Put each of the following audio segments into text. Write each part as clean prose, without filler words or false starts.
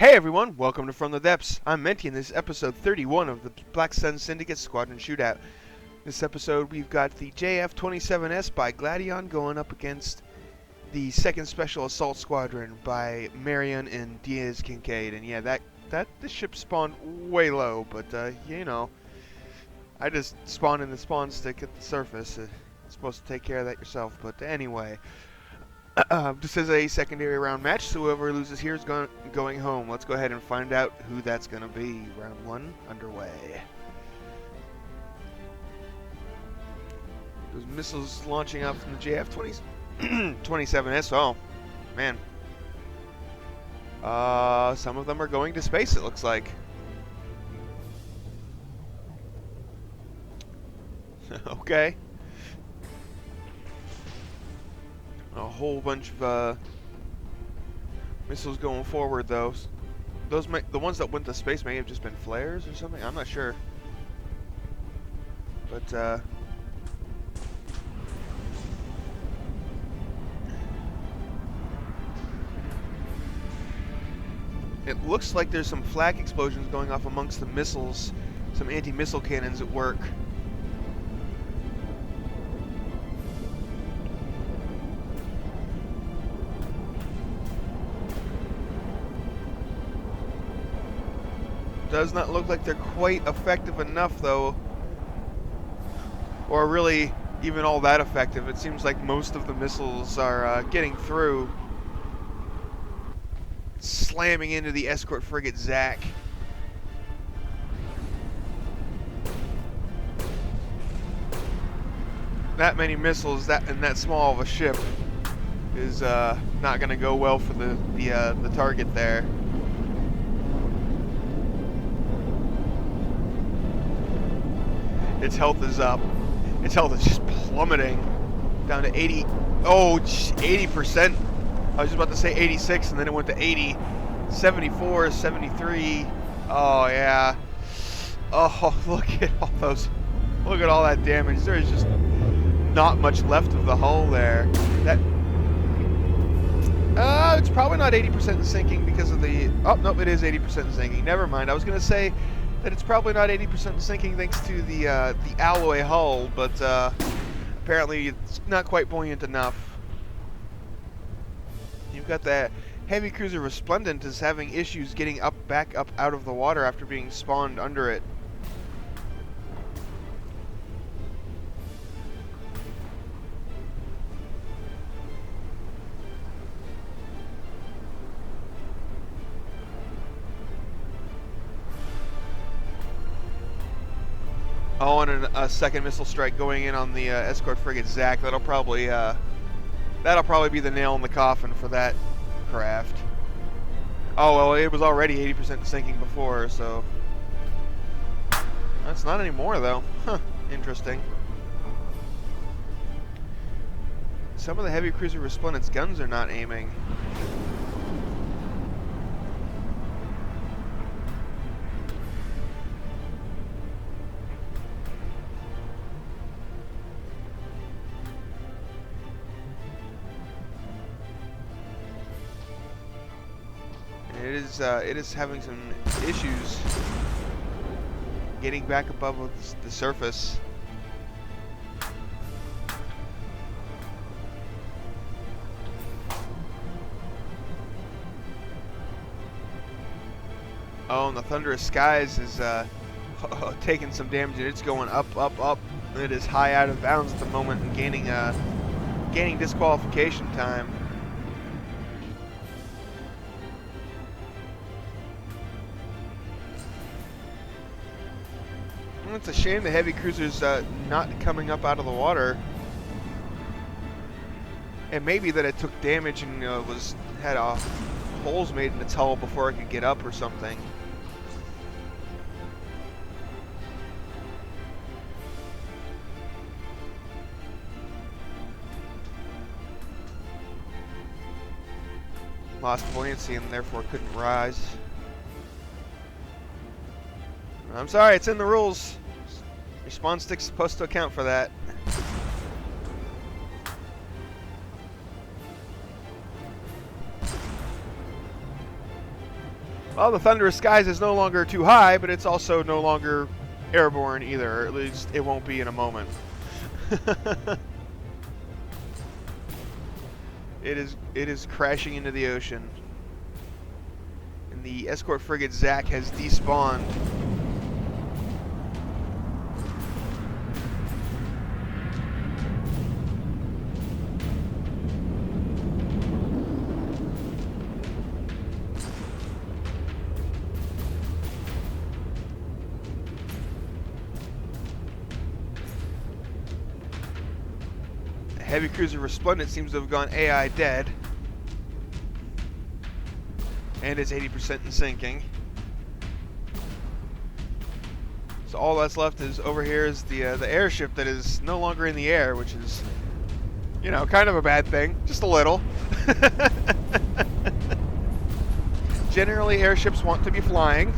Hey everyone, welcome to From the Depths. I'm Menti and this is episode 31 of the Black Sun Syndicate Squadron Shootout. This episode we've got the JF-27S by Gladion going up against the 2nd Special Assault Squadron by Marion and Diaz-Kincaid. And yeah, the ship spawned way low, but you know, I just spawned in the spawn stick at the surface. You're supposed to take care of that yourself, but anyway. This is a secondary round match, so whoever loses here is going home. Let's go ahead and find out who that's going to be. Round 1 underway. Those missiles launching out from the JF-27S. Oh, man. Some of them are going to space, it looks like. Okay. A whole bunch of missiles going forward, though. The ones that went to space may have just been flares or something. I'm not sure. But it looks like there's some flak explosions going off amongst the missiles. Some anti-missile cannons at work. Does not look like they're quite effective enough, though, or really even all that effective. It seems like most of the missiles are getting through, slamming into the escort frigate Zach. That many missiles and that small of a ship is not going to go well for the target there. Its health is up. Its health is just plummeting down to 80. Oh, 80%. I was just about to say 86, and then it went to 80. 74, 73. Oh, yeah. Oh, look at all those. Look at all that damage. There's just not much left of the hull there. It's probably not 80% sinking because of the... Oh, no, it is 80% sinking. Never mind. I was going to say that it's probably not 80% sinking thanks to the alloy hull, but apparently it's not quite buoyant enough. You've got that heavy cruiser Resplendent is having issues getting back up out of the water after being spawned under it. Oh, and a second missile strike going in on the escort frigate Zach. That'll probably be the nail in the coffin for that craft. Oh well, it was already 80% sinking before, so that's not anymore though. Huh? Interesting. Some of the heavy cruiser Resplendent's guns are not aiming. It is having some issues getting back above the surface. Oh, and the Thunderous Skies is taking some damage, and it's going up, up, up. It is high out of bounds at the moment and gaining disqualification time. It's a shame the heavy cruiser's not coming up out of the water. And maybe that it took damage and had holes made in its hull before it could get up or something. Lost buoyancy and therefore couldn't rise. I'm sorry, it's in the rules. Your spawn stick's supposed to account for that. Well, the Thunderous Skies is no longer too high, but it's also no longer airborne either, or at least it won't be in a moment. It is crashing into the ocean. And the escort frigate Zack has despawned. Heavy cruiser Resplendent seems to have gone AI dead. And it's 80% in sinking. So all that's left is over here is the airship that is no longer in the air, which is, you know, kind of a bad thing. Just a little. Generally, airships want to be flying.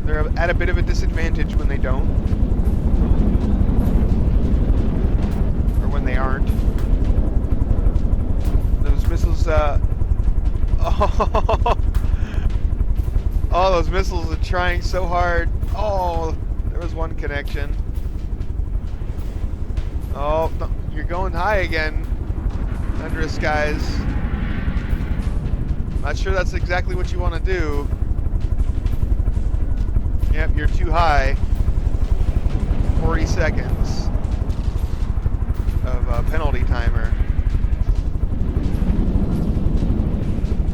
They're at a bit of a disadvantage when they don't. When they aren't. Those missiles, oh, those missiles are trying so hard. Oh, there was one connection. Oh, no, you're going high again, Thunderous Skies. Not sure that's exactly what you want to do. Yep, you're too high. 40 seconds. Of a penalty timer,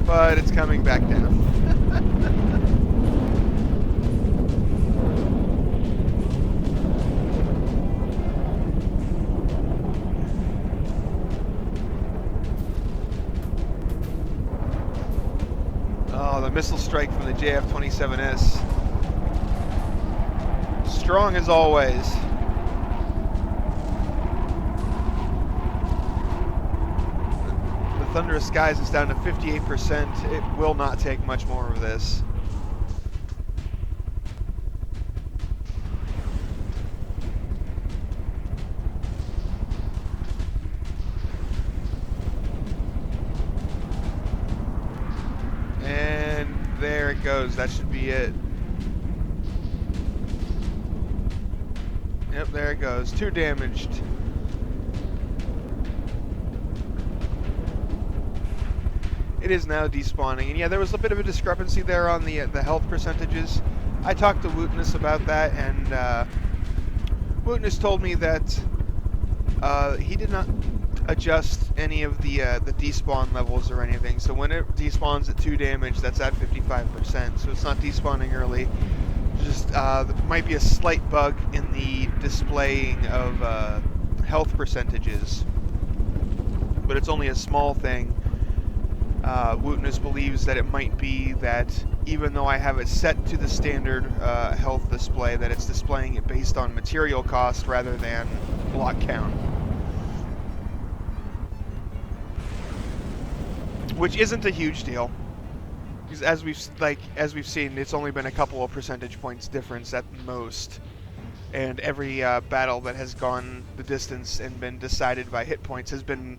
but it's coming back down. Oh, the missile strike from the JF-27S. Strong as always. Thunderous Skies is down to 58%. It will not take much more of this. And there it goes. That should be it. Yep, there it goes. 2 damaged. It is now despawning, and yeah, there was a bit of a discrepancy there on the health percentages. I talked to Wootness about that, and Wootness told me that he did not adjust any of the despawn levels or anything. So when it despawns at 2 damage, that's at 55%. So it's not despawning early. Just there might be a slight bug in the displaying of health percentages, but it's only a small thing. Wootness believes that it might be that even though I have it set to the standard health display, that it's displaying it based on material cost rather than block count. Which isn't a huge deal, because as we've seen, it's only been a couple of percentage points difference at most, and every battle that has gone the distance and been decided by hit points has been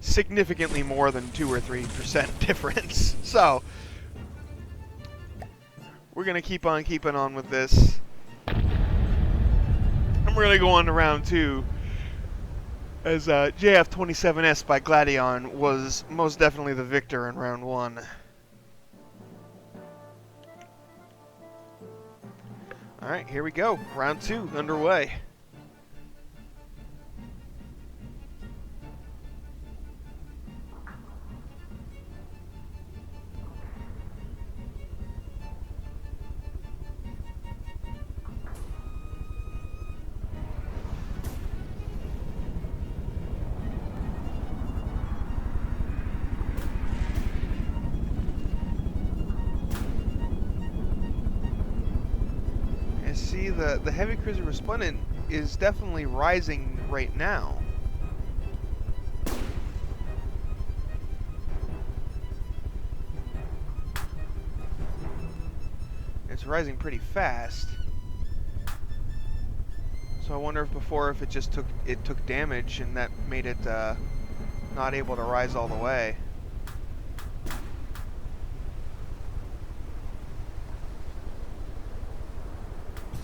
significantly more than 2 or 3% difference. So we're gonna keep on keeping on with this. I'm really going to round 2, as JF-27S by Gladion was most definitely the victor in round 1. Alright, here we go. Round 2 underway. See, the heavy cruiser Resplendent is definitely rising right now. It's rising pretty fast. So I wonder if before, if it just took damage and that made it not able to rise all the way.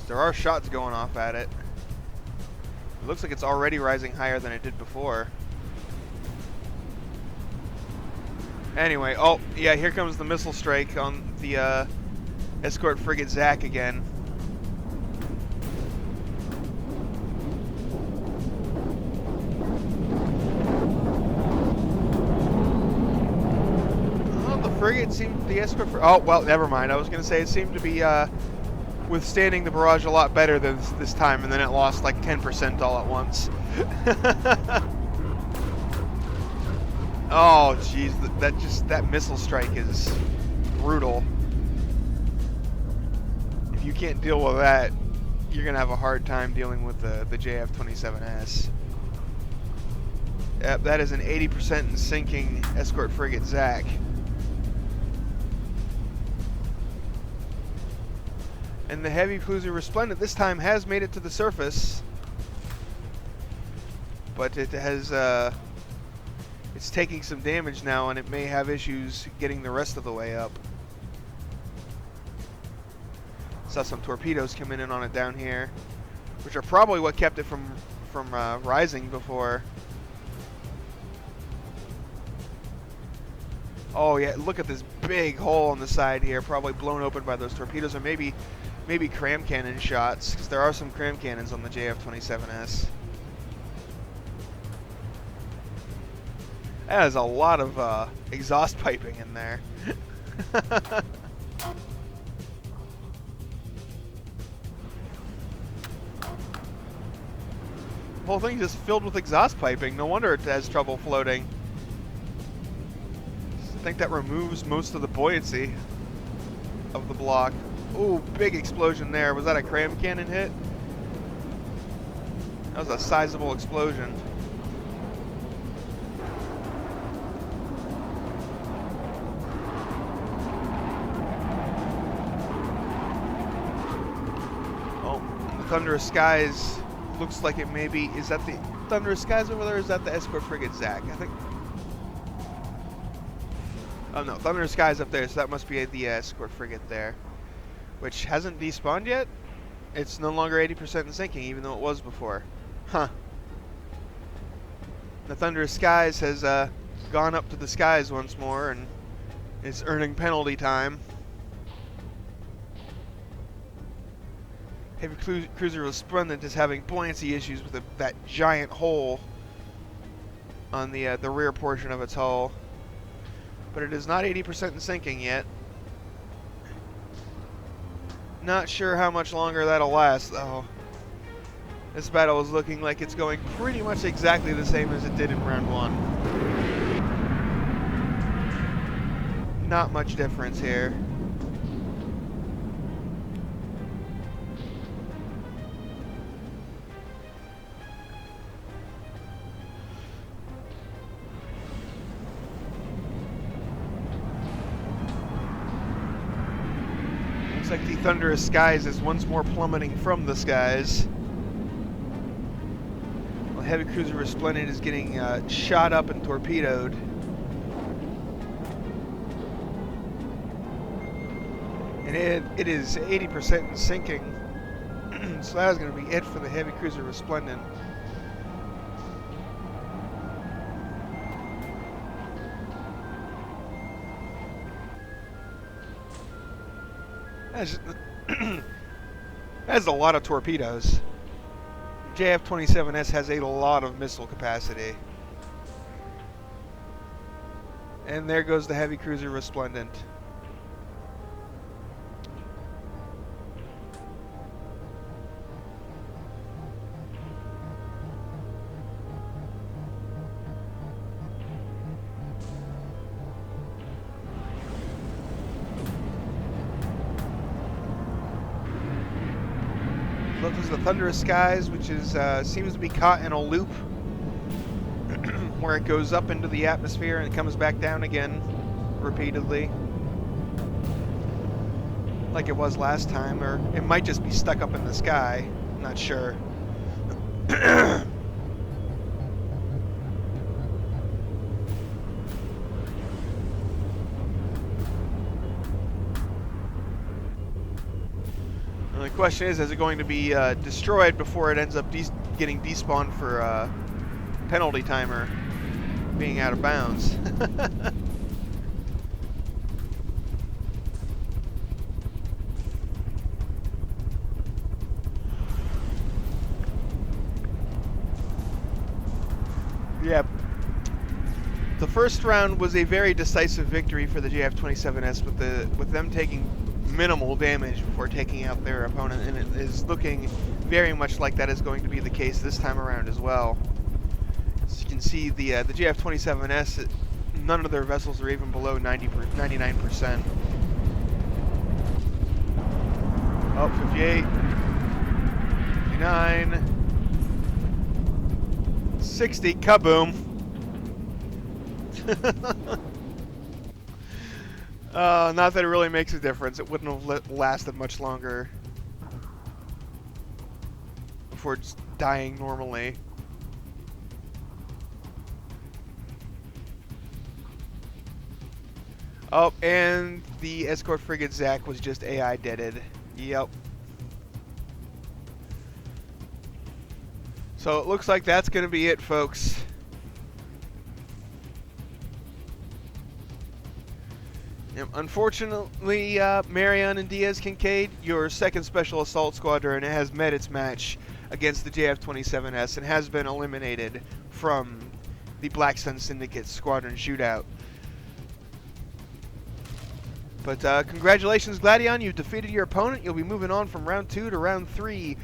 There are shots going off at it. It looks like it's already rising higher than it did before. Anyway, oh, yeah, here comes the missile strike on the escort frigate Zach again. Oh, the frigate seemed, the escort oh, well, never mind. I was going to say it seemed to be withstanding the barrage a lot better than this time, and then it lost like 10% all at once. Oh, jeez, that missile strike is brutal. If you can't deal with that, you're gonna have a hard time dealing with the JF-27S. Yep, that is an 80% in sinking escort frigate Zach. And the heavy cruiser Resplendent this time has made it to the surface, but it has it's taking some damage now, and it may have issues getting the rest of the way up. Saw some torpedoes coming in on it down here, which are probably what kept it from rising before. Oh yeah, look at this big hole on the side here, probably blown open by those torpedoes, or maybe cram cannon shots, because there are some cram cannons on the JF-27S. That is a lot of exhaust piping in there. The whole thing's just filled with exhaust piping. No wonder it has trouble floating. I think that removes most of the buoyancy of the block. Ooh, big explosion there. Was that a cram cannon hit? That was a sizable explosion. Thunderous Skies looks like it may be. Is that the Thunderous Skies over there, or is that the escort frigate Zach? I think. Oh no, Thunderous Skies up there, so that must be the escort frigate there, which hasn't despawned yet. It's no longer 80% in sinking, even though it was before. Huh. The Thunderous Skies has gone up to the skies once more and is earning penalty time. Heavy Cruiser Resplendent is having buoyancy issues with that giant hole on the rear portion of its hull, but it is not 80% in sinking yet. Not sure how much longer that'll last, though. This battle is looking like it's going pretty much exactly the same as it did in round one. Not much difference here. Looks like the Thunderous Skies is once more plummeting from the skies. While Heavy Cruiser Resplendent is getting shot up and torpedoed. And it is 80% in sinking. So that is going to be it for the Heavy Cruiser Resplendent. That's a lot of torpedoes. JF-27S has a lot of missile capacity. And there goes the Heavy Cruiser Resplendent. Look, there's the Thunderous Skies, which is seems to be caught in a loop where it goes up into the atmosphere and it comes back down again repeatedly, like it was last time, or it might just be stuck up in the sky. I'm not sure. The question is it going to be destroyed before it ends up getting despawned for penalty timer being out of bounds? Yep. The first round was a very decisive victory for the JF-27S with them taking minimal damage before taking out their opponent, and it is looking very much like that is going to be the case this time around as well. As you can see, the JF-27S, none of their vessels are even below 99%. Oh, 58, 59, 60, kaboom. Not that it really makes a difference. It wouldn't have lasted much longer before just dying normally. Oh, and the escort frigate Zach was just AI deaded. Yep. So it looks like that's going to be it, folks. Unfortunately, Marion and Diaz-Kincaid, your second Special Assault Squadron has met its match against the JF-27S and has been eliminated from the Black Sun Syndicate Squadron Shootout. But congratulations, Gladion. You've defeated your opponent. You'll be moving on from round 2 to round 3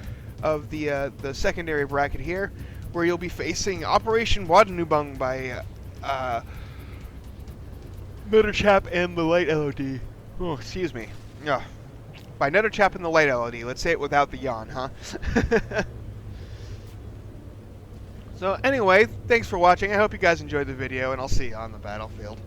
of the secondary bracket here, where you'll be facing Operation Wadanubung by Netherchap and the Light LOD. Oh, excuse me. Yeah. By Netherchap and the Light LOD. Let's say it without the yawn, huh? So anyway, thanks for watching. I hope you guys enjoyed the video, and I'll see you on the battlefield.